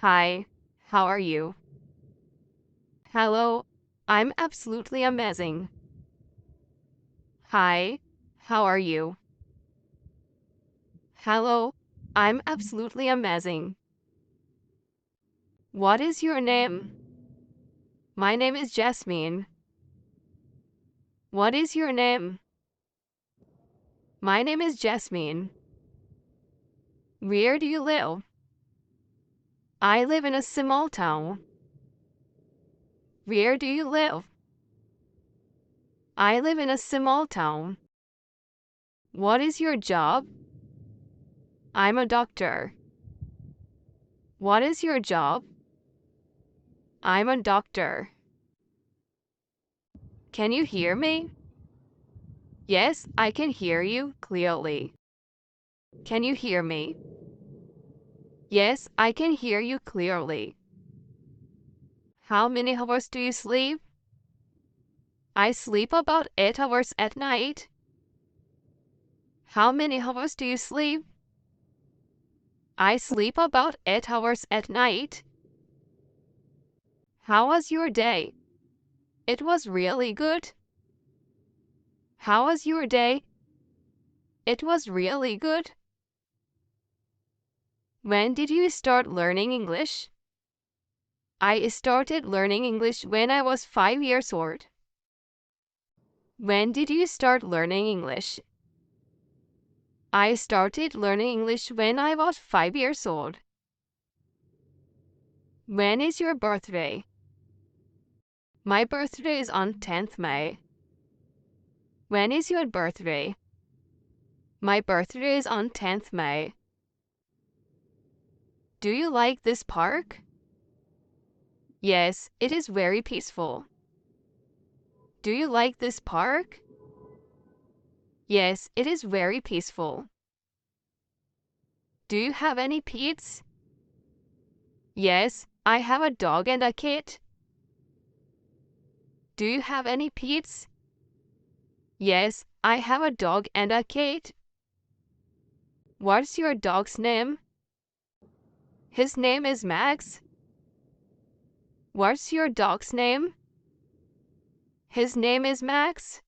Hi, how are you? Hello, I'm absolutely amazing. Hi, how are you? Hello, I'm absolutely amazing. What is your name? My name is Jasmine. What is your name? My name is Jasmine. Where do you live? I live in a small town. Where do you live? I live in a small town. What is your job? I'm a doctor. What is your job? I'm a doctor. Can you hear me? Yes, I can hear you clearly. Can you hear me? Yes, I can hear you clearly. How many hours do you sleep? I sleep about 8 hours at night. How many hours do you sleep? I sleep about 8 hours at night. How was your day? It was really good. How was your day? It was really good. When did you start learning English? I started learning English when I was 5 years old. When did you start learning English? I started learning English when I was 5 years old. When is your birthday? My birthday is on 10th May. When is your birthday? My birthday is on 10th May. Do you like this park? Yes, it is very peaceful. Do you like this park? Yes, it is very peaceful. Do you have any pets? Yes, I have a dog and a cat. Do you have any pets? Yes, I have a dog and a cat. What's your dog's name? His name is Max. What's your dog's name? His name is Max.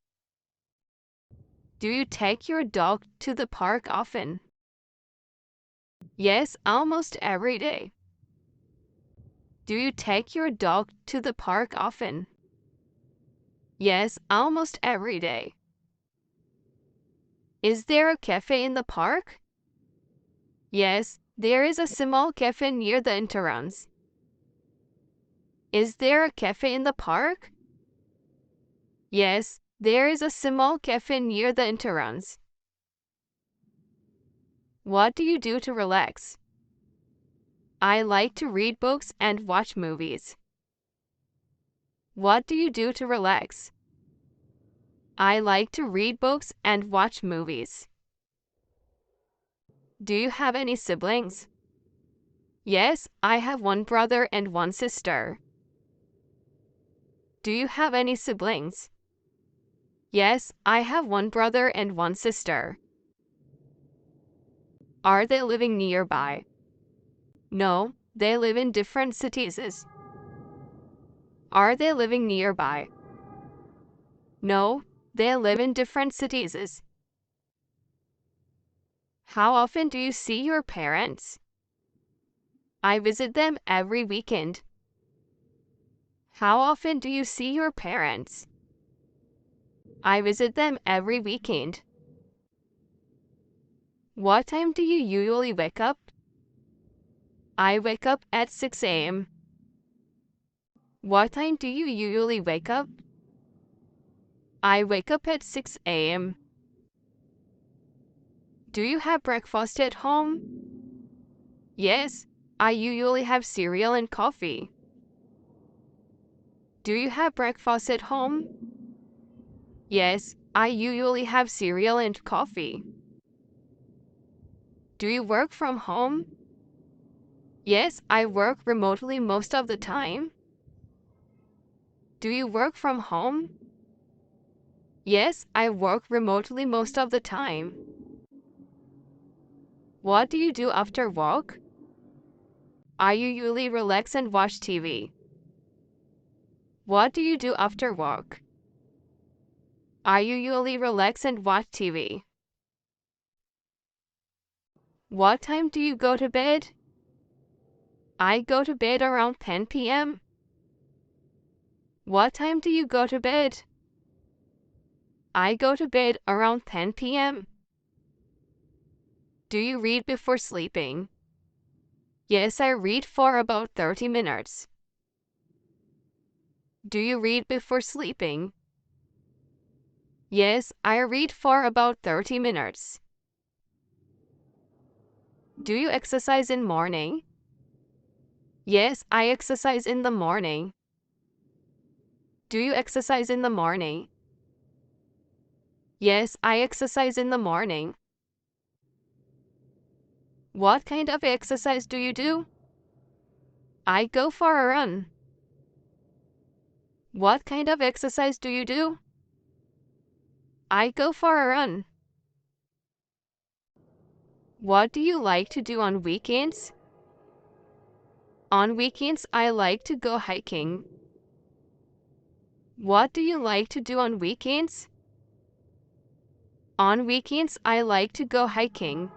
Do you take your dog to the park often? Yes, almost every day. Do you take your dog to the park often? Yes, almost every day. Is there a cafe in the park? Yes, there is a small cafe near the entrance. Is there a cafe in the park? Yes, there is a small cafe near the entrance. What do you do to relax? I like to read books and watch movies. What do you do to relax? I like to read books and watch movies. Do you have any siblings? Yes, I have one brother and one sister. Do you have any siblings? Yes, I have one brother and one sister. Are they living nearby? No, they live in different cities. Are they living nearby? No, they live in different cities. How often do you see your parents? I visit them every weekend. How often do you see your parents? I visit them every weekend. What time do you usually wake up? I wake up at 6 a.m. What time do you usually wake up? I wake up at 6 a.m. Do you have breakfast at home? Yes, I usually have cereal and coffee. Do you have breakfast at home? Yes, I usually have cereal and coffee. Do you work from home? Yes, I work remotely most of the time. Do you work from home? Yes, I work remotely most of the time. What do you do after work? I usually relax and watch TV. What do you do after work? I usually relax and watch TV. What time do you go to bed? I go to bed around 10 p.m. What time do you go to bed? I go to bed around 10 p.m. Do you read before sleeping? Yes, I read for about 30 minutes. Do you read before sleeping? Yes, I read for about 30 minutes. Do you exercise in morning? Yes, I exercise in the morning. Do you exercise in the morning? Yes, I exercise in the morning. What kind of exercise do you do? I go for a run. What kind of exercise do you do? I go for a run. What do you like to do on weekends? On weekends, I like to go hiking. What do you like to do on weekends? On weekends, I like to go hiking.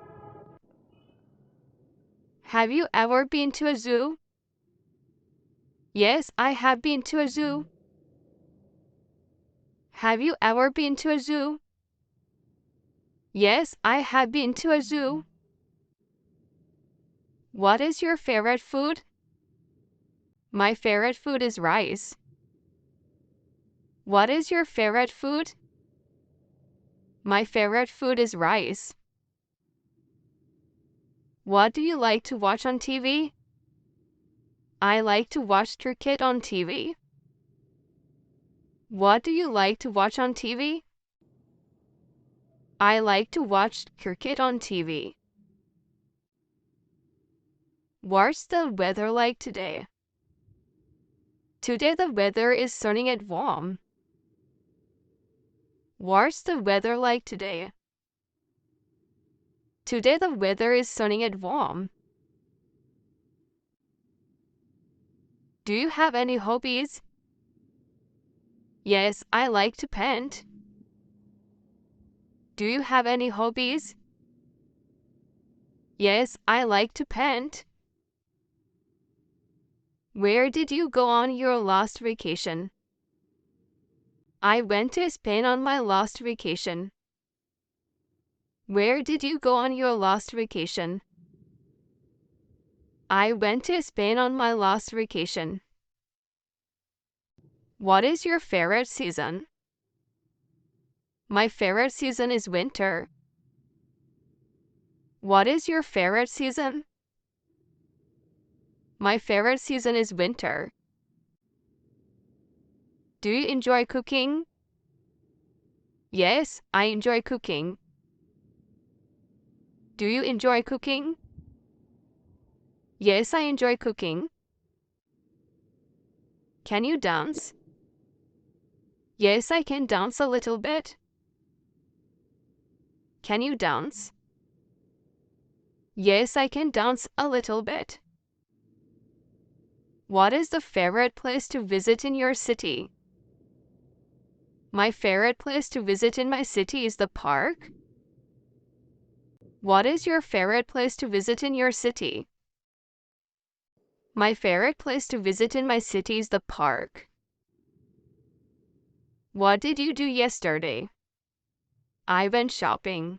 Have you ever been to a zoo? Yes, I have been to a zoo. Have you ever been to a zoo? Yes, I have been to a zoo. What is your favorite food? My favorite food is rice. What is your favorite food? My favorite food is rice. What do you like to watch on TV? I like to watch cricket on TV. What do you like to watch on TV? I like to watch cricket on TV. What's the weather like today? Today the weather is sunny and warm. What's the weather like today? Today the weather is sunny and warm. Do you have any hobbies? Yes, I like to paint. Do you have any hobbies? Yes, I like to paint. Where did you go on your last vacation? I went to Spain on my last vacation. Where did you go on your last vacation? I went to Spain on my last vacation. What is your favorite season? My favorite season is winter. What is your favorite season? My favorite season is winter. Do you enjoy cooking? Yes, I enjoy cooking. Do you enjoy cooking? Yes, I enjoy cooking. Can you dance? Yes, I can dance a little bit. Can you dance? Yes, I can dance a little bit. What is the favorite place to visit in your city? My favorite place to visit in my city is the park. What is your favorite place to visit in your city? My favorite place to visit in my city is the park. What did you do yesterday? I went shopping.